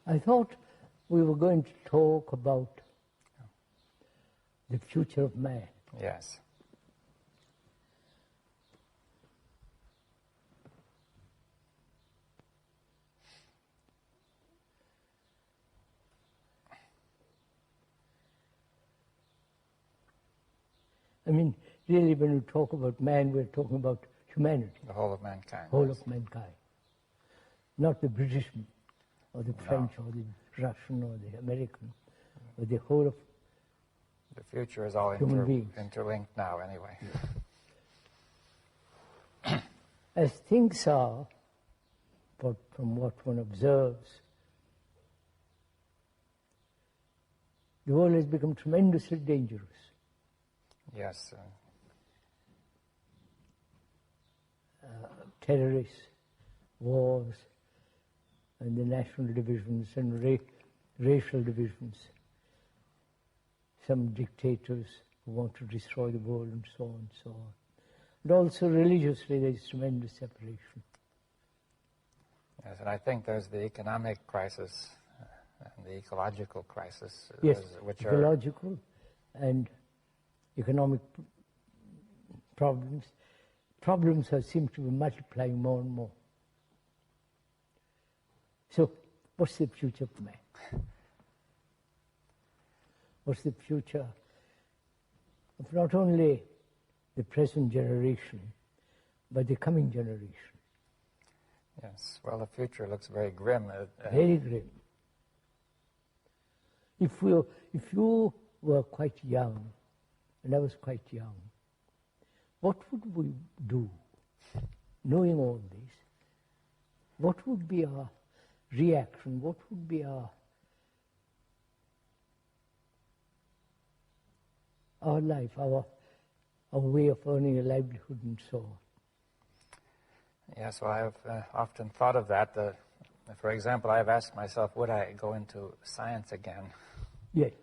I thought we were going to talk about the future of man. Yes. I mean, really, when we talk about man, we're talking about humanity. The whole of mankind. Whole yes. of mankind. Not the British, or the French, No. or the Russian, or the American, but the whole of The future is all human beings. interlinked now, anyway. As things are, but from what one observes, the world has become tremendously dangerous. Yes. Terrorists, wars, and the national divisions and racial divisions. Some dictators who want to destroy the world and so on and so on. And also religiously there is tremendous separation. Yes, and I think there's the economic crisis and the ecological crisis, Yes, which ecological and economic problems. Problems seem to be multiplying more and more. So, what's the future of man? What's the future of not only the present generation, but the coming generation? Yes, well, the future looks very grim. Very grim. If you were quite young, and I was quite young, what would we do, knowing all this? What would be our reaction? What would be our life, our way of earning a livelihood and so on? Yes, well, I've often thought of that. For example, I've asked myself, would I go into science again? Yes.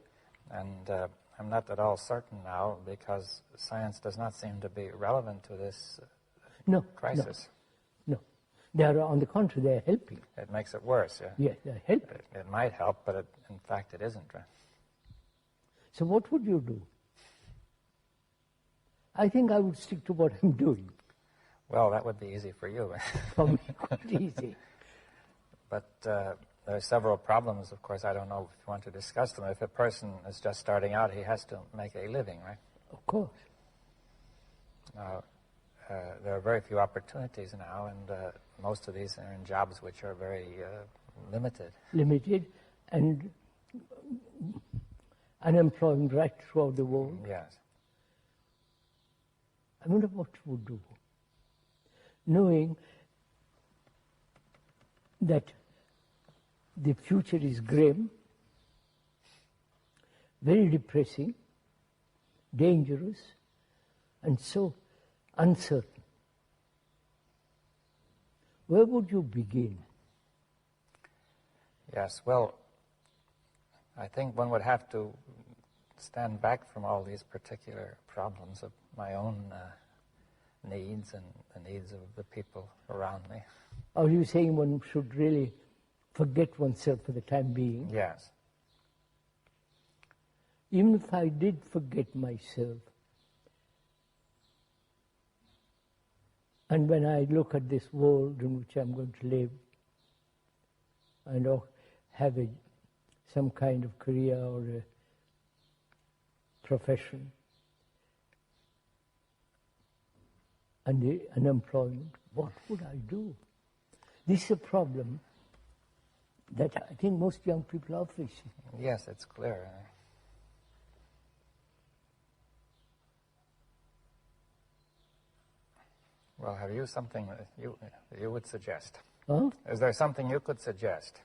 And I'm not at all certain now, because science does not seem to be relevant to this crisis. No. They are, on the contrary, they are helping. It makes it worse, yeah? Yes, they are helping. It might help, but in fact it isn't. Right? So what would you do? I think I would stick to what I'm doing. Well, that would be easy for you. For me, quite easy. But there are several problems, of course. I don't know if you want to discuss them. If a person is just starting out, he has to make a living, right? Of course. Now, there are very few opportunities now, and most of these are in jobs which are very limited. Limited and unemployment right throughout the world. Yes. I wonder what you would do, knowing that the future is grim, very depressing, dangerous, and so uncertain. Where would you begin? Yes, well, I think one would have to stand back from all these particular problems of my own needs and the needs of the people around me. Are you saying one should really forget oneself for the time being? Yes. Even if I did forget myself, and when I look at this world in which I'm going to live, and have some kind of career or a profession, and the unemployment, what would I do? This is a problem that I think most young people are facing. Yes, it's clear. Well, have you something that you would suggest? Huh? Is there something you could suggest?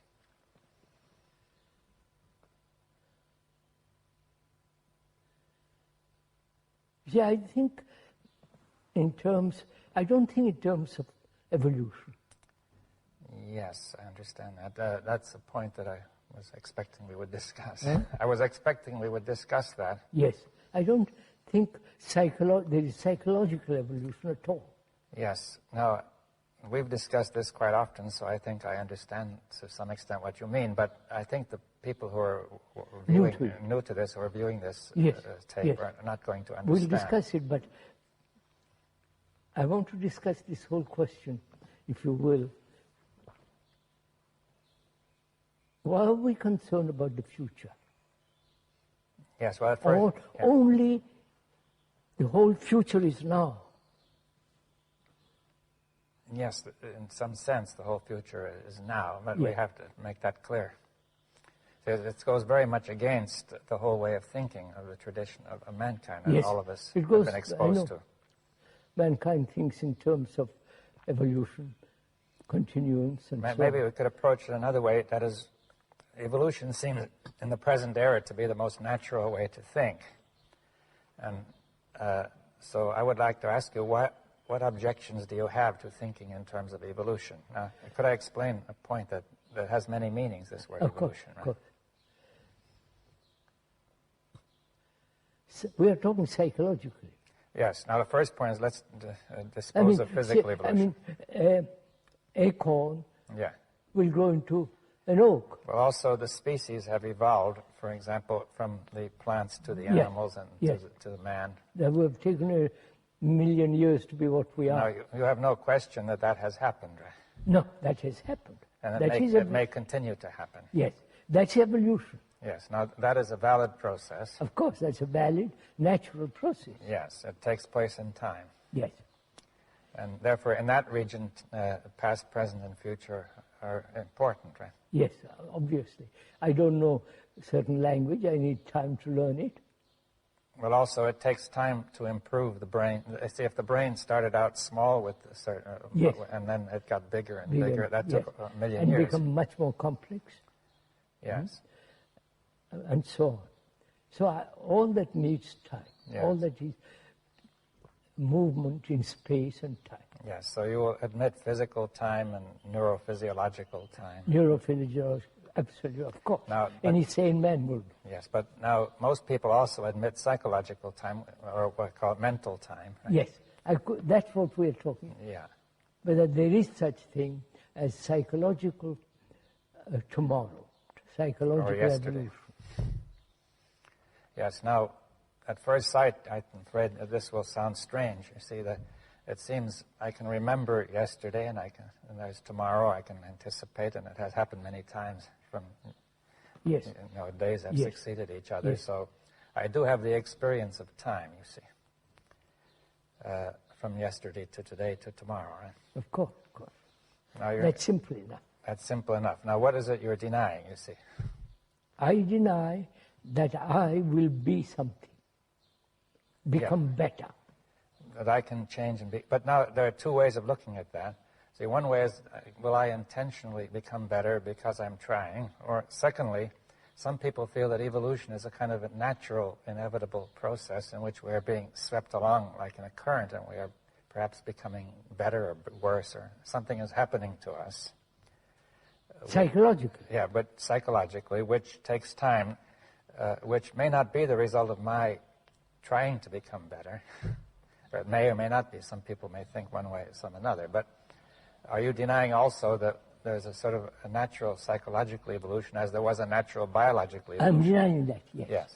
Yeah, I think I don't think in terms of evolution. Yes, I understand that. That's a point that I was expecting we would discuss. Huh? I was expecting we would discuss that. Yes, I don't think there is psychological evolution at all. Yes. Now, we've discussed this quite often, so I think I understand to some extent what you mean, but I think the people who are new to this or viewing this tape are not going to understand. We'll discuss it, but I want to discuss this whole question, if you will. Why are we concerned about the future? Yes, well, at first, only the whole future is now. Yes, in some sense, the whole future is now, but we have to make that clear. So it goes very much against the whole way of thinking of the tradition of mankind that all of us have been exposed to. Mankind thinks in terms of evolution, continuance, and so on. Maybe we could approach it another way, that is, evolution seems in the present era to be the most natural way to think. And so I would like to ask you, what objections do you have to thinking in terms of evolution? Now, could I explain a point that has many meanings, this word evolution? Of course. So we are talking psychologically. Yes. Now, the first point is let's dispose of physical evolution. Acorn will grow into an oak. Well, also the species have evolved, for example, from the plants to the animals and to the man. That would have taken a million years to be what we are. Now, you have no question that has happened, right? No, that has happened. And it may continue to happen. Yes, that's evolution. Yes, now that is a valid process. Of course, that's a valid, natural process. Yes, it takes place in time. Yes. And therefore, in that region, past, present, and future are important, right? Yes, obviously. I don't know certain language. I need time to learn it. Well, also, it takes time to improve the brain. See, if the brain started out small with a certain, and then it got bigger and bigger, that took a million years. And become much more complex. Yes. And so on. So all that needs time. Yes. All that is movement in space and time. Yes, so you will admit physical time and neurophysiological time. Neurophysiological, absolutely, of course. Now, any sane man would. Yes, but now most people also admit psychological time, or what I call mental time. Right? Yes, that's what we're talking about. Yeah. Whether there is such thing as psychological tomorrow, psychological evolution. Yes, now, at first sight, I'm afraid that this will sound strange. You see, that it seems I can remember yesterday, and there's tomorrow I can anticipate, and it has happened many times from days have succeeded each other. Yes. So I do have the experience of time, you see, from yesterday to today to tomorrow, right? Of course, of course. Now that's simple enough. That's simple enough. Now, what is it you're denying, you see? I deny that I will be something, become better. That I can change and be. But now there are two ways of looking at that. See, one way is, will I intentionally become better because I'm trying? Or secondly, some people feel that evolution is a kind of a natural, inevitable process in which we are being swept along like in a current, and we are perhaps becoming better or worse, or something is happening to us. Psychologically. Yeah, but psychologically, which takes time, which may not be the result of my trying to become better. Or it may or may not be. Some people may think one way, some another. But are you denying also that there's a sort of a natural psychological evolution as there was a natural biological evolution? I'm denying that, yes. Yes.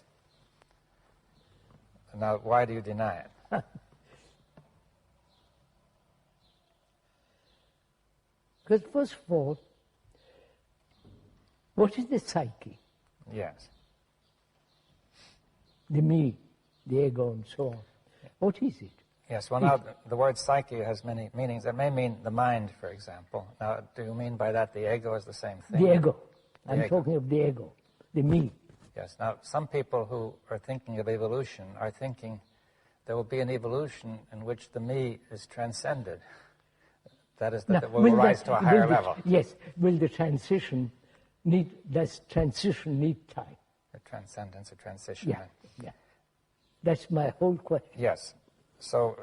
Now, why do you deny it? Because first of all, what is the psyche? Yes. The me, the ego, and so on. What is it? Yes, well, now, the word psyche has many meanings. It may mean the mind, for example. Now, do you mean by that the ego is the same thing? The ego. I'm talking of the ego, the me. Yes. Now, some people who are thinking of evolution are thinking there will be an evolution in which the me is transcended. That is, that it will rise to a higher level. Yes. Will the transition does transition need time? A transcendence, a transition. Yeah. That's my whole question. Yes. So